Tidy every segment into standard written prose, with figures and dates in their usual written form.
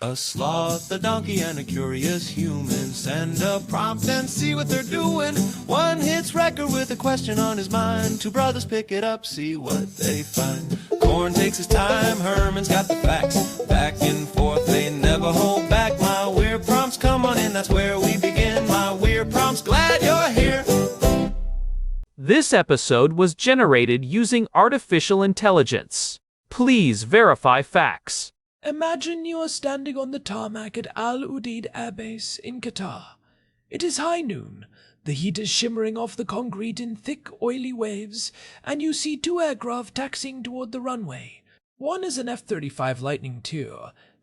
A sloth, a donkey, and a curious human. Send a prompt and see what they're doing. One hits record with a question on his mind. Two brothers pick it up, see what they find. Corn takes his time, Herman's got the facts. Back and forth, they never hold back. My weird prompts, come on in, that's where we begin. My weird prompts, glad you're here. This episode was generated using artificial intelligence. Please verify facts. Imagine you are standing on the tarmac at Al Udeid Air Base in Qatar. It is high noon. The heat is shimmering off the concrete in thick, oily waves, and you see two aircraft taxiing toward the runway. One is an F-35 Lightning II,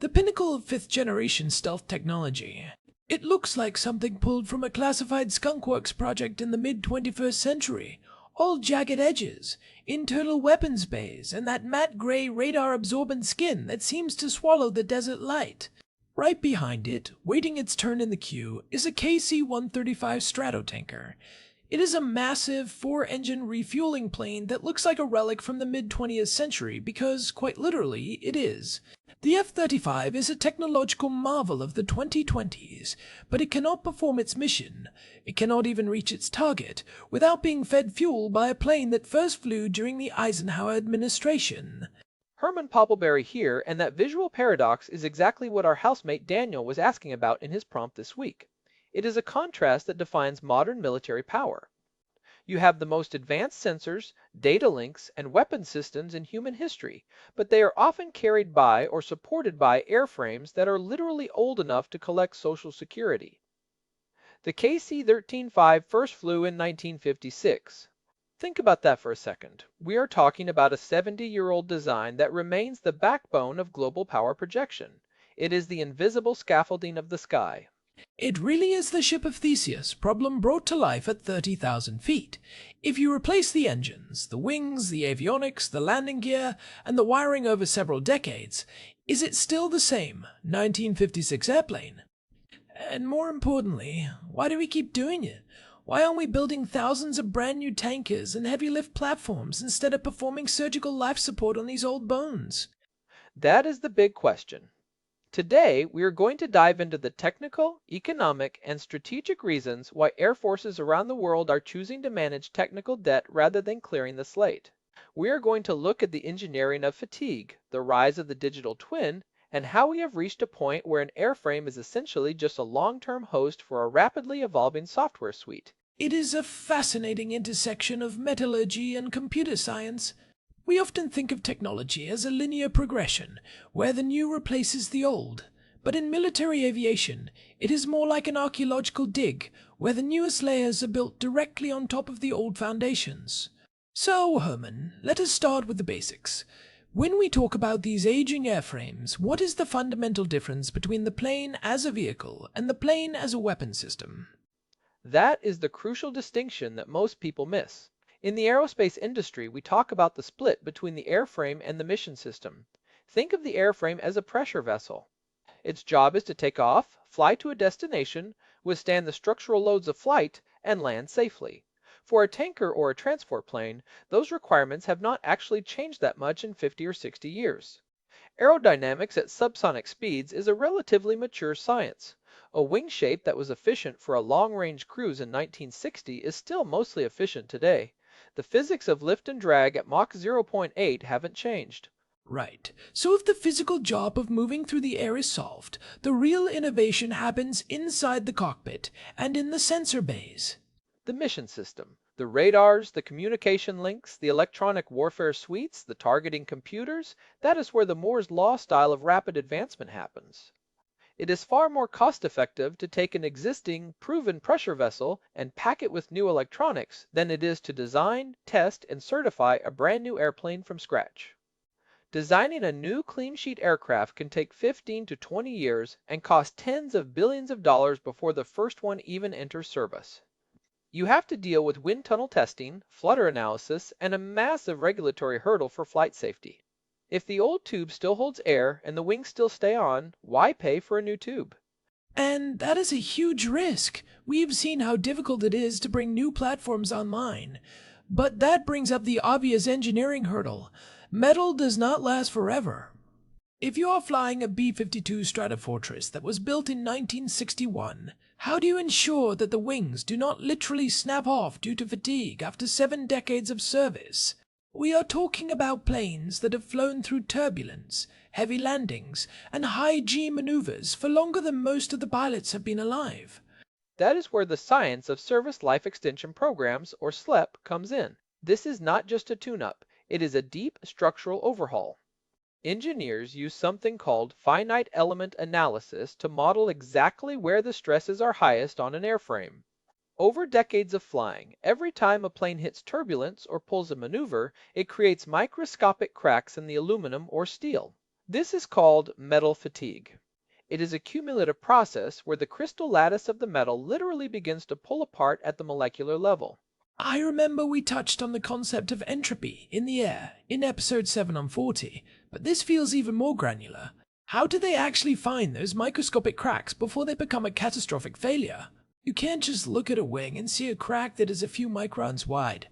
the pinnacle of fifth-generation stealth technology. It looks like something pulled from a classified skunkworks project in the mid-21st century. All jagged edges, internal weapons bays, and that matte gray radar-absorbent skin that seems to swallow the desert light. Right behind it, waiting its turn in the queue, is a KC-135 Stratotanker. It is a massive, four-engine refueling plane that looks like a relic from the mid-20th century because, quite literally, it is. The F-35 is a technological marvel of the 2020s, but it cannot perform its mission. It cannot even reach its target without being fed fuel by a plane that first flew during the Eisenhower administration. Herman Poppleberry here, and that visual paradox is exactly what our housemate Daniel was asking about in his prompt this week. It is a contrast that defines modern military power. You have the most advanced sensors, data links, and weapon systems in human history, but they are often carried by or supported by airframes that are literally old enough to collect Social Security. The KC-13-5 first flew in 1956. Think about that for a second. We are talking about a 70-year-old design that remains the backbone of global power projection. It is the invisible scaffolding of the sky. It really is the ship of Theseus, problem brought to life at 30,000 feet. If you replace the engines, the wings, the avionics, the landing gear, and the wiring over several decades, is it still the same 1956 airplane? And more importantly, why do we keep doing it? Why aren't we building thousands of brand new tankers and heavy lift platforms instead of performing surgical life support on these old bones? That is the big question. Today, we are going to dive into the technical, economic, and strategic reasons why air forces around the world are choosing to manage technical debt rather than clearing the slate. We are going to look at the engineering of fatigue, the rise of the digital twin, and how we have reached a point where an airframe is essentially just a long-term host for a rapidly evolving software suite. It is a fascinating intersection of metallurgy and computer science. We often think of technology as a linear progression, where the new replaces the old. But in military aviation, it is more like an archaeological dig, where the newest layers are built directly on top of the old foundations. So, Herman, let us start with the basics. When we talk about these aging airframes, what is the fundamental difference between the plane as a vehicle and the plane as a weapon system? That is the crucial distinction that most people miss. In the aerospace industry, we talk about the split between the airframe and the mission system. Think of the airframe as a pressure vessel. Its job is to take off, fly to a destination, withstand the structural loads of flight, and land safely. For a tanker or a transport plane, those requirements have not actually changed that much in 50 or 60 years. Aerodynamics at subsonic speeds is a relatively mature science. A wing shape that was efficient for a long-range cruise in 1960 is still mostly efficient today. The physics of lift and drag at Mach 0.8 haven't changed. Right. So if the physical job of moving through the air is solved, the real innovation happens inside the cockpit and in the sensor bays. The mission system, the radars, the communication links, the electronic warfare suites, the targeting computers, that is where the Moore's Law style of rapid advancement happens. It is far more cost-effective to take an existing, proven pressure vessel and pack it with new electronics than it is to design, test, and certify a brand new airplane from scratch. Designing a new clean sheet aircraft can take 15 to 20 years and cost tens of billions of dollars before the first one even enters service. You have to deal with wind tunnel testing, flutter analysis, and a massive regulatory hurdle for flight safety. If the old tube still holds air and the wings still stay on, why pay for a new tube? And that is a huge risk. We've seen how difficult it is to bring new platforms online. But that brings up the obvious engineering hurdle. Metal does not last forever. If you are flying a B-52 Stratofortress that was built in 1961, how do you ensure that the wings do not literally snap off due to fatigue after 7 decades of service? We are talking about planes that have flown through turbulence, heavy landings, and high-G maneuvers for longer than most of the pilots have been alive. That is where the science of Service Life Extension Programs, or SLEP, comes in. This is not just a tune-up, it is a deep structural overhaul. Engineers use something called finite element analysis to model exactly where the stresses are highest on an airframe. Over decades of flying, every time a plane hits turbulence or pulls a maneuver, it creates microscopic cracks in the aluminum or steel. This is called metal fatigue. It is a cumulative process where the crystal lattice of the metal literally begins to pull apart at the molecular level. I remember we touched on the concept of entropy in the air in episode 7 on 40, but this feels even more granular. How do they actually find those microscopic cracks before they become a catastrophic failure? You can't just look at a wing and see a crack that is a few microns wide.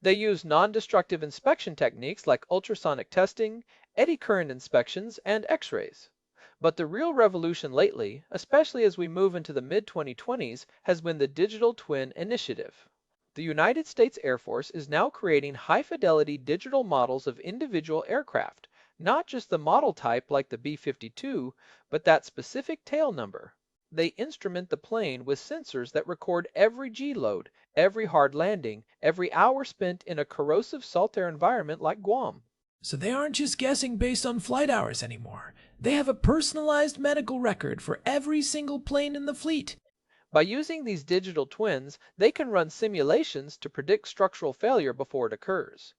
They use non-destructive inspection techniques like ultrasonic testing, eddy current inspections, and X-rays. But the real revolution lately, especially as we move into the mid-2020s, has been the digital twin initiative. The United States Air Force is now creating high-fidelity digital models of individual aircraft, not just the model type like the B-52, but that specific tail number. They instrument the plane with sensors that record every G-load, every hard landing, every hour spent in a corrosive salt air environment like Guam. So they aren't just guessing based on flight hours anymore. They have a personalized medical record for every single plane in the fleet. By using these digital twins, they can run simulations to predict structural failure before it occurs.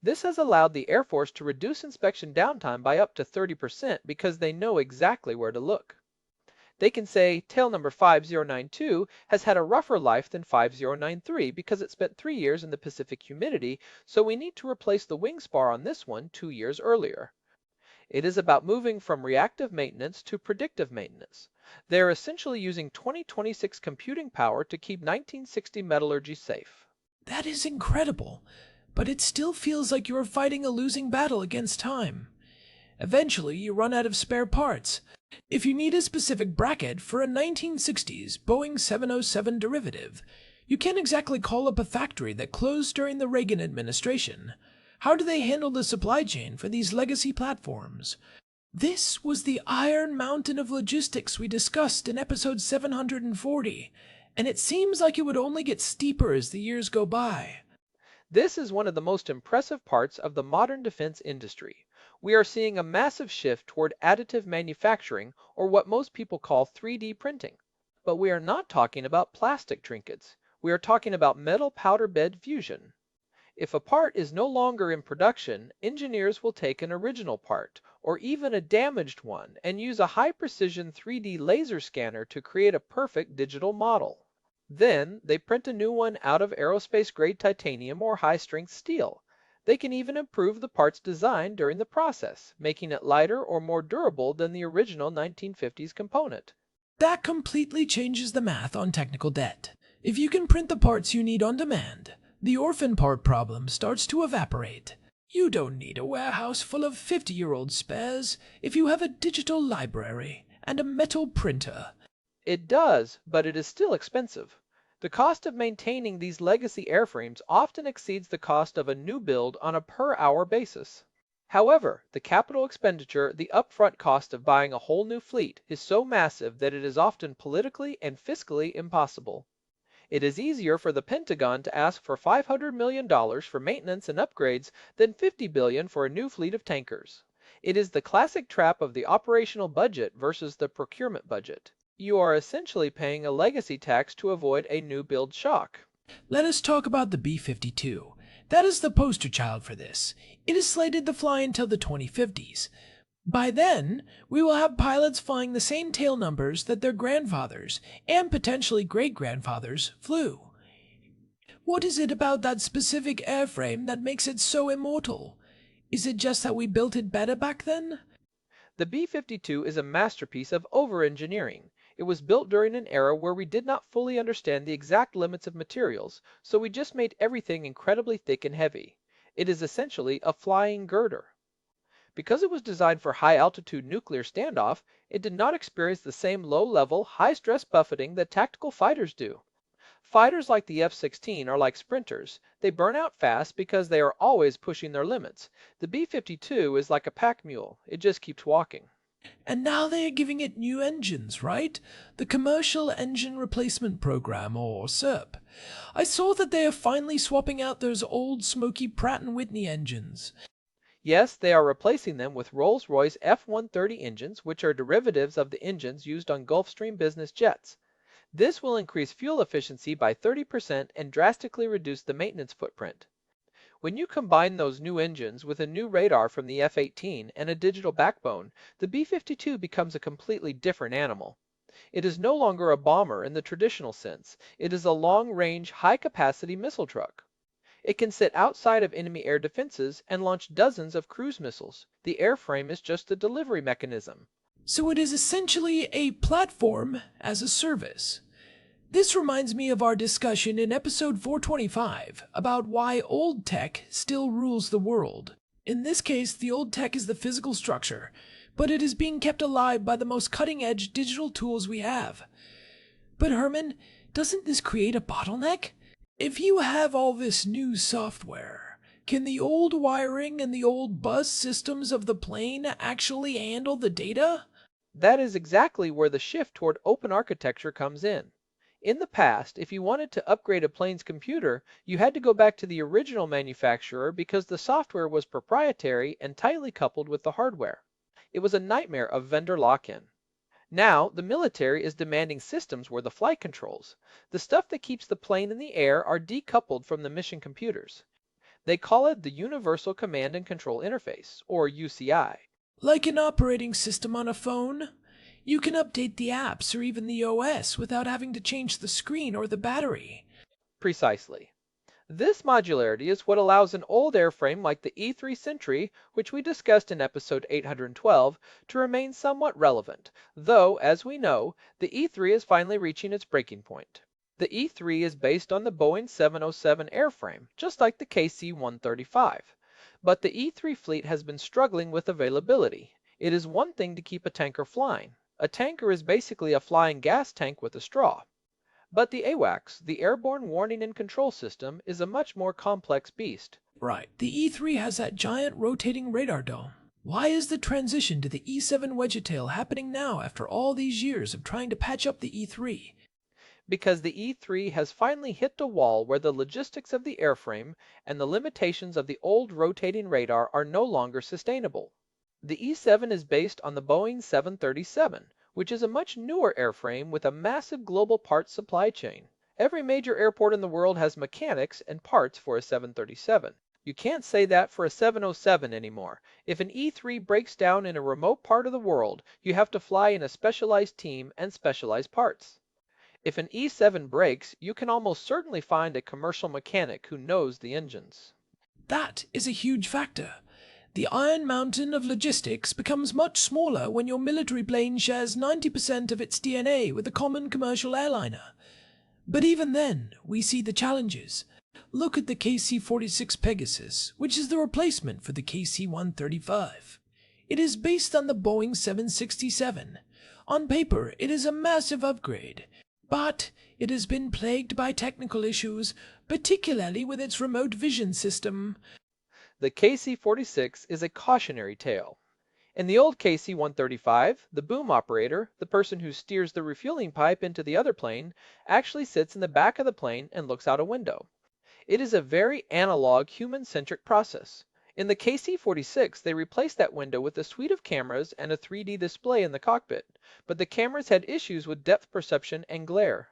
This has allowed the Air Force to reduce inspection downtime by up to 30% because they know exactly where to look. They can say tail number 5092 has had a rougher life than 5093 because it spent 3 years in the Pacific humidity, so we need to replace the wing spar on this one 2 years earlier. It is about moving from reactive maintenance to predictive maintenance. They are essentially using 2026 computing power to keep 1960 metallurgy safe. That is incredible, but it still feels like you are fighting a losing battle against time. Eventually, you run out of spare parts. If you need a specific bracket for a 1960s Boeing 707 derivative, you can't exactly call up a factory that closed during the Reagan administration. How do they handle the supply chain for these legacy platforms? This was the Iron Mountain of logistics we discussed in episode 740, and it seems like it would only get steeper as the years go by. This is one of the most impressive parts of the modern defense industry. We are seeing a massive shift toward additive manufacturing, or what most people call 3D printing. But we are not talking about plastic trinkets. We are talking about metal powder bed fusion. If a part is no longer in production, engineers will take an original part, or even a damaged one, and use a high-precision 3D laser scanner to create a perfect digital model. Then, they print a new one out of aerospace-grade titanium or high-strength steel. They can even improve the part's design during the process, making it lighter or more durable than the original 1950s component. That completely changes the math on technical debt. If you can print the parts you need on demand, the orphan part problem starts to evaporate. You don't need a warehouse full of 50-year-old spares if you have a digital library and a metal printer. It does, but it is still expensive. The cost of maintaining these legacy airframes often exceeds the cost of a new build on a per-hour basis. However, the capital expenditure, the upfront cost of buying a whole new fleet, is so massive that it is often politically and fiscally impossible. It is easier for the Pentagon to ask for $500 million for maintenance and upgrades than $50 billion for a new fleet of tankers. It is the classic trap of the operational budget versus the procurement budget. You are essentially paying a legacy tax to avoid a new build shock. Let us talk about the B-52. That is the poster child for this. It is slated to fly until the 2050s. By then, we will have pilots flying the same tail numbers that their grandfathers, and potentially great-grandfathers, flew. What is it about that specific airframe that makes it so immortal? Is it just that we built it better back then? The B-52 is a masterpiece of over-engineering. It was built during an era where we did not fully understand the exact limits of materials, so we just made everything incredibly thick and heavy. It is essentially a flying girder. Because it was designed for high-altitude nuclear standoff, it did not experience the same low-level, high-stress buffeting that tactical fighters do. Fighters like the F-16 are like sprinters. They burn out fast because they are always pushing their limits. The B-52 is like a pack mule. It just keeps walking. And now they are giving it new engines, right? The Commercial Engine Replacement Program, or CERP. I saw that they are finally swapping out those old smoky Pratt & Whitney engines. Yes, they are replacing them with Rolls-Royce F-130 engines, which are derivatives of the engines used on Gulfstream business jets. This will increase fuel efficiency by 30% and drastically reduce the maintenance footprint. When you combine those new engines with a new radar from the F-18 and a digital backbone, the B-52 becomes a completely different animal. It is no longer a bomber in the traditional sense. It is a long-range, high-capacity missile truck. It can sit outside of enemy air defenses and launch dozens of cruise missiles. The airframe is just the delivery mechanism. So it is essentially a platform as a service. This reminds me of our discussion in episode 425 about why old tech still rules the world. In this case, the old tech is the physical structure, but it is being kept alive by the most cutting-edge digital tools we have. But Herman, doesn't this create a bottleneck? If you have all this new software, can the old wiring and the old bus systems of the plane actually handle the data? That is exactly where the shift toward open architecture comes in. In the past, if you wanted to upgrade a plane's computer, you had to go back to the original manufacturer because the software was proprietary and tightly coupled with the hardware. It was a nightmare of vendor lock-in. Now, the military is demanding systems where the flight controls, the stuff that keeps the plane in the air, are decoupled from the mission computers. They call it the Universal Command and Control Interface, or UCI. Like an operating system on a phone? You can update the apps or even the OS without having to change the screen or the battery. Precisely. This modularity is what allows an old airframe like the E-3 Sentry, which we discussed in episode 812, to remain somewhat relevant, though, as we know, the E-3 is finally reaching its breaking point. The E-3 is based on the Boeing 707 airframe, just like the KC-135. But the E-3 fleet has been struggling with availability. It is one thing to keep a tanker flying. A tanker is basically a flying gas tank with a straw. But the AWACS, the Airborne Warning and Control System, is a much more complex beast. Right, the E3 has that giant rotating radar dome. Why is the transition to the E7 Wedgetail happening now after all these years of trying to patch up the E3? Because the E-3 has finally hit a wall where the logistics of the airframe and the limitations of the old rotating radar are no longer sustainable. The E7 is based on the Boeing 737, which is a much newer airframe with a massive global parts supply chain. Every major airport in the world has mechanics and parts for a 737. You can't say that for a 707 anymore. If an E-3 breaks down in a remote part of the world, you have to fly in a specialized team and specialized parts. If an E7 breaks, you can almost certainly find a commercial mechanic who knows the engines. That is a huge factor. The Iron Mountain of logistics becomes much smaller when your military plane shares 90% of its DNA with a common commercial airliner. But even then, we see the challenges. Look at the KC-46 Pegasus, which is the replacement for the KC-135. It is based on the Boeing 767. On paper, it is a massive upgrade, but it has been plagued by technical issues, particularly with its remote vision system. The KC-46 is a cautionary tale. In the old KC-135, the boom operator, the person who steers the refueling pipe into the other plane, actually sits in the back of the plane and looks out a window. It is a very analog, human-centric process. In the KC-46, they replaced that window with a suite of cameras and a 3D display in the cockpit, but the cameras had issues with depth perception and glare.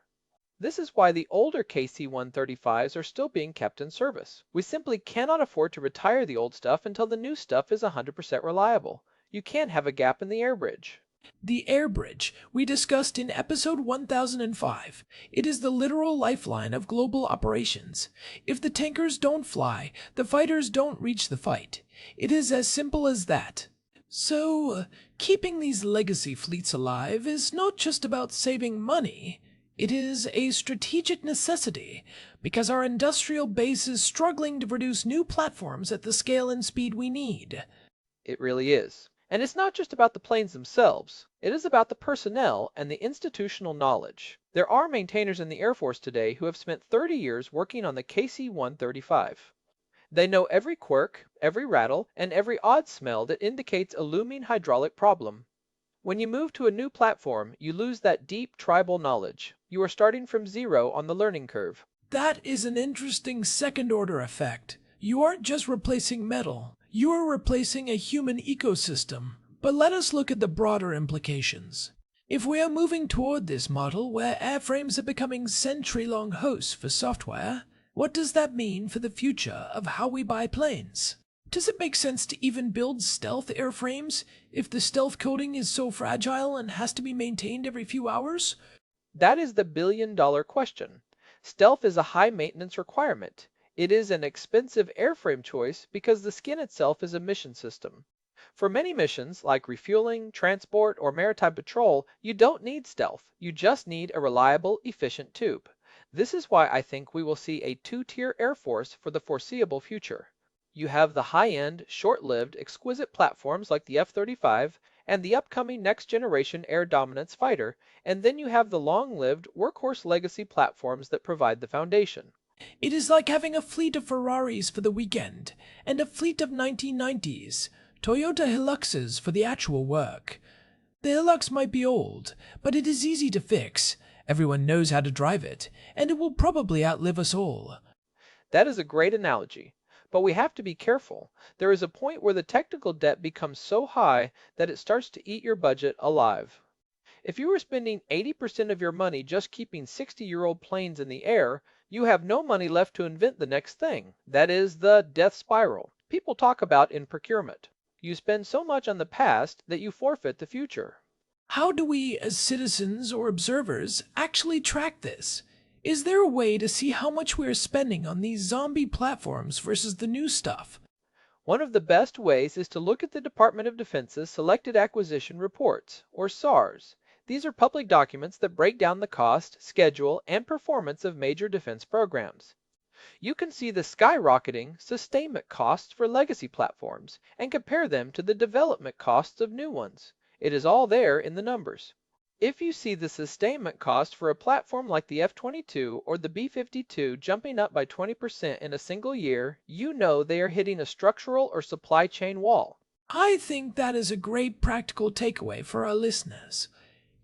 This is why the older KC-135s are still being kept in service. We simply cannot afford to retire the old stuff until the new stuff is 100% reliable. You can't have a gap in the air bridge. The air bridge we discussed in episode 1005. It is the literal lifeline of global operations. If the tankers don't fly, the fighters don't reach the fight. It is as simple as that. So, keeping these legacy fleets alive is not just about saving money. It is a strategic necessity, because our industrial base is struggling to produce new platforms at the scale and speed we need. It really is. And it's not just about the planes themselves. It is about the personnel and the institutional knowledge. There are maintainers in the Air Force today who have spent 30 years working on the KC-135. They know every quirk, every rattle, and every odd smell that indicates a looming hydraulic problem. When you move to a new platform, you lose that deep tribal knowledge. You are starting from zero on the learning curve. That is an interesting second-order effect. You aren't just replacing metal, you are replacing a human ecosystem. But let us look at the broader implications. If we are moving toward this model where airframes are becoming century-long hosts for software, what does that mean for the future of how we buy planes? Does it make sense to even build stealth airframes if the stealth coating is so fragile and has to be maintained every few hours? That is the billion-dollar question. Stealth is a high-maintenance requirement. It is an expensive airframe choice because the skin itself is a mission system. For many missions, like refueling, transport, or maritime patrol, you don't need stealth. You just need a reliable, efficient tube. This is why I think we will see a two-tier Air Force for the foreseeable future. You have the high-end, short-lived, exquisite platforms like the F-35 and the upcoming next-generation air dominance fighter, and then you have the long-lived, workhorse legacy platforms that provide the foundation. It is like having a fleet of Ferraris for the weekend and a fleet of 1990s Toyota Hiluxes for the actual work. The Hilux might be old, but it is easy to fix. Everyone knows how to drive it, and it will probably outlive us all. That is a great analogy, but we have to be careful. There is a point where the technical debt becomes so high that it starts to eat your budget alive. If you are spending 80% of your money just keeping 60-year-old planes in the air, you have no money left to invent the next thing. That is the death spiral people talk about in procurement. You spend so much on the past that you forfeit the future. How do we, as citizens or observers, actually track this? Is there a way to see how much we are spending on these zombie platforms versus the new stuff? One of the best ways is to look at the Department of Defense's Selected Acquisition Reports, or SARs. These are public documents that break down the cost, schedule, and performance of major defense programs. You can see the skyrocketing sustainment costs for legacy platforms and compare them to the development costs of new ones. It is all there in the numbers. If you see the sustainment cost for a platform like the F-22 or the B-52 jumping up by 20% in a single year, you know they are hitting a structural or supply chain wall. I think that is a great practical takeaway for our listeners.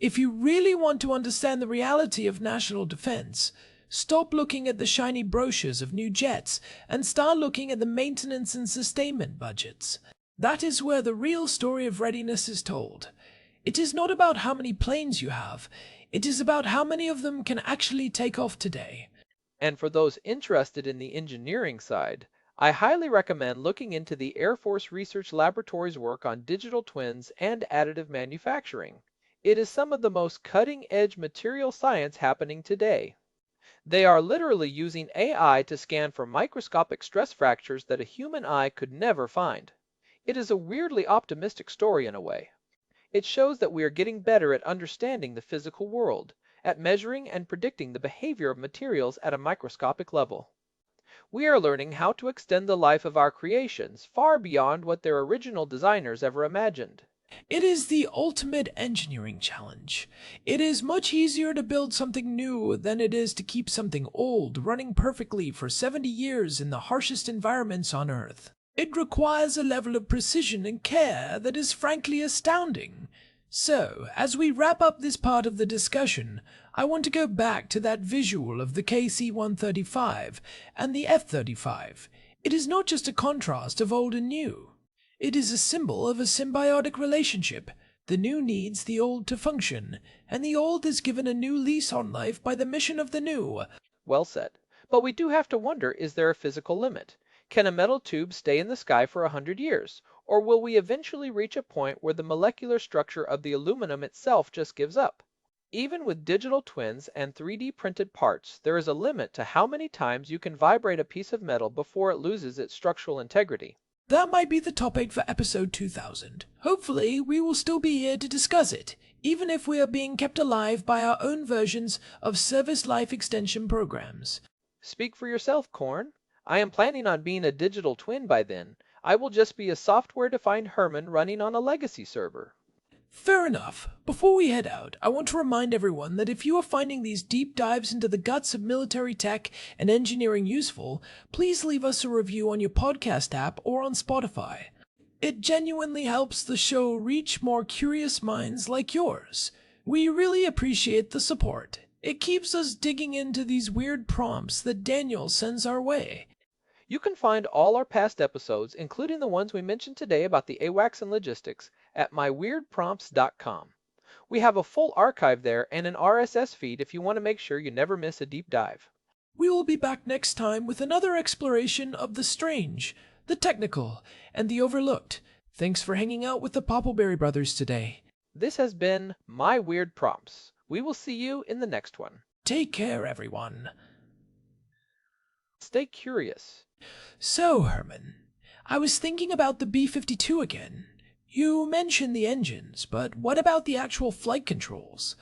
If you really want to understand the reality of national defense, stop looking at the shiny brochures of new jets and start looking at the maintenance and sustainment budgets. That is where the real story of readiness is told. It is not about how many planes you have, it is about how many of them can actually take off today. And for those interested in the engineering side, I highly recommend looking into the Air Force Research Laboratory's work on digital twins and additive manufacturing. It is some of the most cutting-edge material science happening today. They are literally using AI to scan for microscopic stress fractures that a human eye could never find. It is a weirdly optimistic story in a way. It shows that we are getting better at understanding the physical world, at measuring and predicting the behavior of materials at a microscopic level. We are learning how to extend the life of our creations far beyond what their original designers ever imagined. It is the ultimate engineering challenge. It is much easier to build something new than it is to keep something old running perfectly for 70 years in the harshest environments on Earth. It requires a level of precision and care that is frankly astounding. So, as we wrap up this part of the discussion, I want to go back to that visual of the KC-135 and the F-35. It is not just a contrast of old and new. It is a symbol of a symbiotic relationship. The new needs the old to function, and the old is given a new lease on life by the mission of the new. Well said. But we do have to wonder, is there a physical limit? Can a metal tube stay in the sky for 100 years? Or will we eventually reach a point where the molecular structure of the aluminum itself just gives up? Even with digital twins and 3D printed parts, there is a limit to how many times you can vibrate a piece of metal before it loses its structural integrity. That might be the topic for episode 2000. Hopefully, we will still be here to discuss it, even if we are being kept alive by our own versions of service life extension programs. Speak for yourself, Korn. I am planning on being a digital twin by then. I will just be a software-defined Herman running on a legacy server. Fair enough. Before we head out, I want to remind everyone that if you are finding these deep dives into the guts of military tech and engineering useful, please leave us a review on your podcast app or on Spotify. It genuinely helps the show reach more curious minds like yours. We really appreciate the support. It keeps us digging into these weird prompts that Daniel sends our way. You can find all our past episodes, including the ones we mentioned today about the AWACS and logistics, at myweirdprompts.com. We have a full archive there and an RSS feed if you want to make sure you never miss a deep dive. We will be back next time with another exploration of the strange, the technical, and the overlooked. Thanks for hanging out with the Poppleberry Brothers today. This has been My Weird Prompts. We will see you in the next one. Take care, everyone. Stay curious. So, Herman, I was thinking about the B-52 again. You mentioned the engines, but what about the actual flight controls?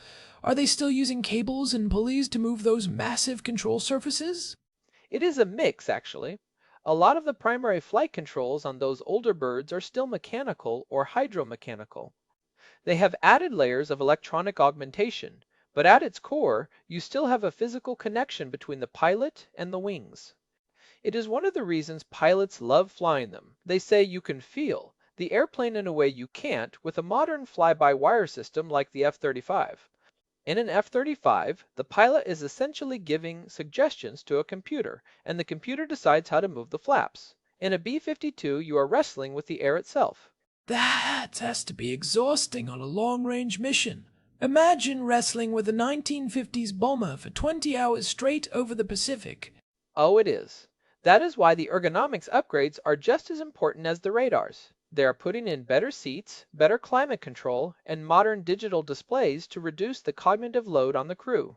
Are they still using cables and pulleys to move those massive control surfaces? It is a mix, actually. A lot of the primary flight controls on those older birds are still mechanical or hydromechanical. They have added layers of electronic augmentation, but at its core, you still have a physical connection between the pilot and the wings. It is one of the reasons pilots love flying them. They say you can feel the airplane in a way you can't with a modern fly-by-wire system like the F-35. In an F-35, the pilot is essentially giving suggestions to a computer, and the computer decides how to move the flaps. In a B-52, you are wrestling with the air itself. That has to be exhausting on a long-range mission. Imagine wrestling with a 1950s bomber for 20 hours straight over the Pacific. Oh, it is. That is why the ergonomics upgrades are just as important as the radars. They are putting in better seats, better climate control, and modern digital displays to reduce the cognitive load on the crew.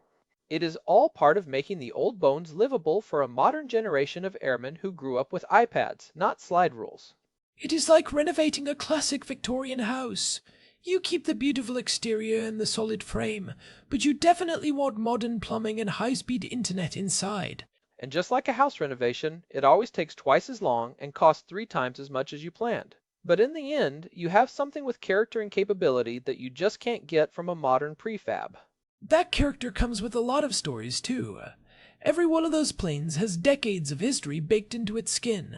It is all part of making the old bones livable for a modern generation of airmen who grew up with iPads, not slide rules. It is like renovating a classic Victorian house. You keep the beautiful exterior and the solid frame, but you definitely want modern plumbing and high-speed internet inside. And just like a house renovation, it always takes twice as long and costs 3 times as much as you planned. But in the end, you have something with character and capability that you just can't get from a modern prefab. That character comes with a lot of stories, too. Every one of those planes has decades of history baked into its skin.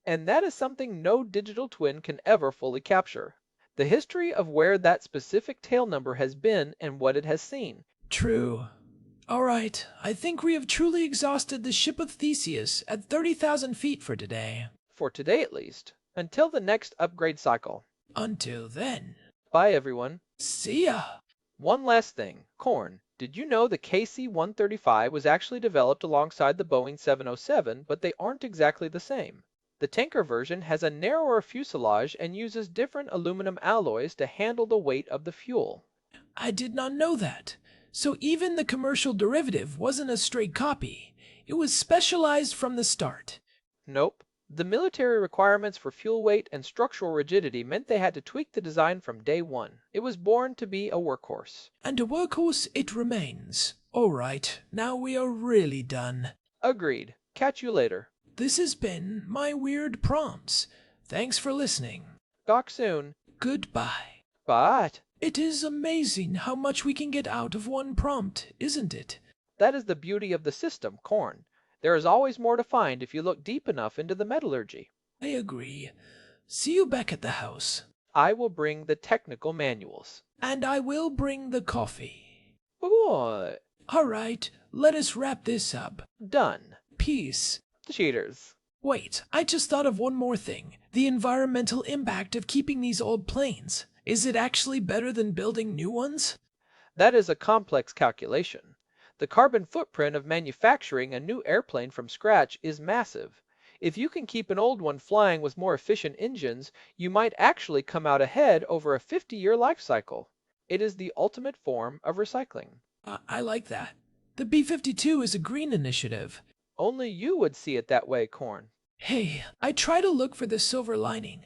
And that is something no digital twin can ever fully capture. The history of where that specific tail number has been and what it has seen. True. All right, I think we have truly exhausted the ship of Theseus at 30,000 feet for today. For today at least. Until the next upgrade cycle. Until then. Bye everyone. See ya. One last thing. Corn, did you know the KC-135 was actually developed alongside the Boeing 707, but they aren't exactly the same? The tanker version has a narrower fuselage and uses different aluminum alloys to handle the weight of the fuel. I did not know that. So even the commercial derivative wasn't a straight copy. It was specialized from the start. Nope. The military requirements for fuel weight and structural rigidity meant they had to tweak the design from day one. It was born to be a workhorse. And a workhorse it remains. All right, now we are really done. Agreed. Catch you later. This has been My Weird Prompts. Thanks for listening. Talk soon. Goodbye. But It is amazing how much we can get out of one prompt, isn't it? that is the beauty of the system, Corn. There is always more to find if you look deep enough into the metallurgy. I agree. See you back at the house. I will bring the technical manuals. And I will bring the coffee. What? All right, let us wrap this up. Done. Peace. Cheaters. Wait, I just thought of one more thing. The environmental impact of keeping these old planes. Is it actually better than building new ones? That is a complex calculation. The carbon footprint of manufacturing a new airplane from scratch is massive. If you can keep an old one flying with more efficient engines, you might actually come out ahead over a 50-year life cycle. It is the ultimate form of recycling. I like that. The B-52 is a green initiative. Only you would see it that way, Corn. Hey, I try to look for the silver lining.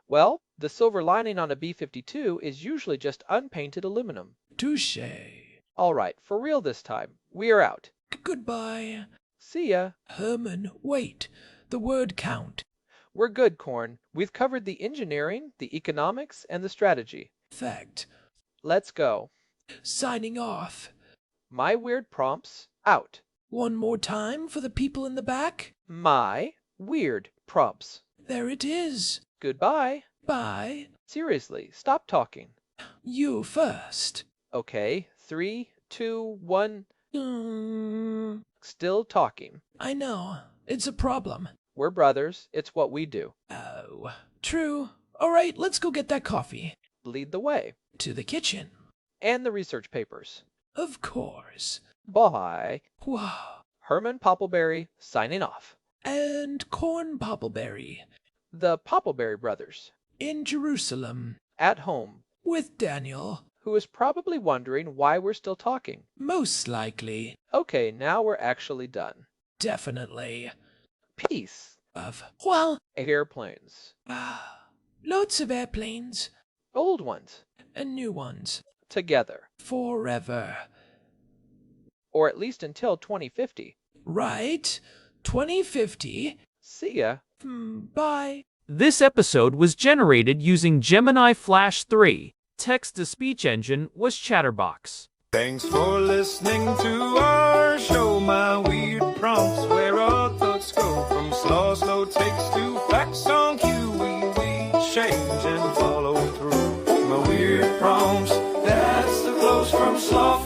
Well, the silver lining on a B-52 is usually just unpainted aluminum. Touché. All right, for real this time. We are out. Goodbye. See ya. Herman, wait. The word count. We're good, Corn. We've covered the engineering, the economics, and the strategy. Fact. Let's go. Signing off. My weird prompts, out. One more time for the people in the back. My weird prompts. There it is. Goodbye. Bye. Seriously, stop talking. You first. Okay, 3, 2, 1. Still talking. I know. It's a problem. We're brothers. It's what we do. Oh, true. All right, let's go get that coffee. Lead the way. To the kitchen. And the research papers. Of course. Bye. Wow. Herman Poppleberry signing off. And Corn Poppleberry. The Poppleberry brothers. In Jerusalem. At home. With Daniel. Who is probably wondering why we're still talking. Most likely. Okay, now we're actually done. Definitely. Peace. Well, Airplanes. lots of airplanes. Old ones. And new ones. Together. Forever. Or at least until 2050. Right? 2050. See ya. Bye. This episode was generated using Gemini Flash 3. Text-to-speech engine was Chatterbox. Thanks for listening to our show, my weird prompts, where our thoughts go from slow takes to facts on cue. We change and follow through. My weird prompts, that's the close from sloth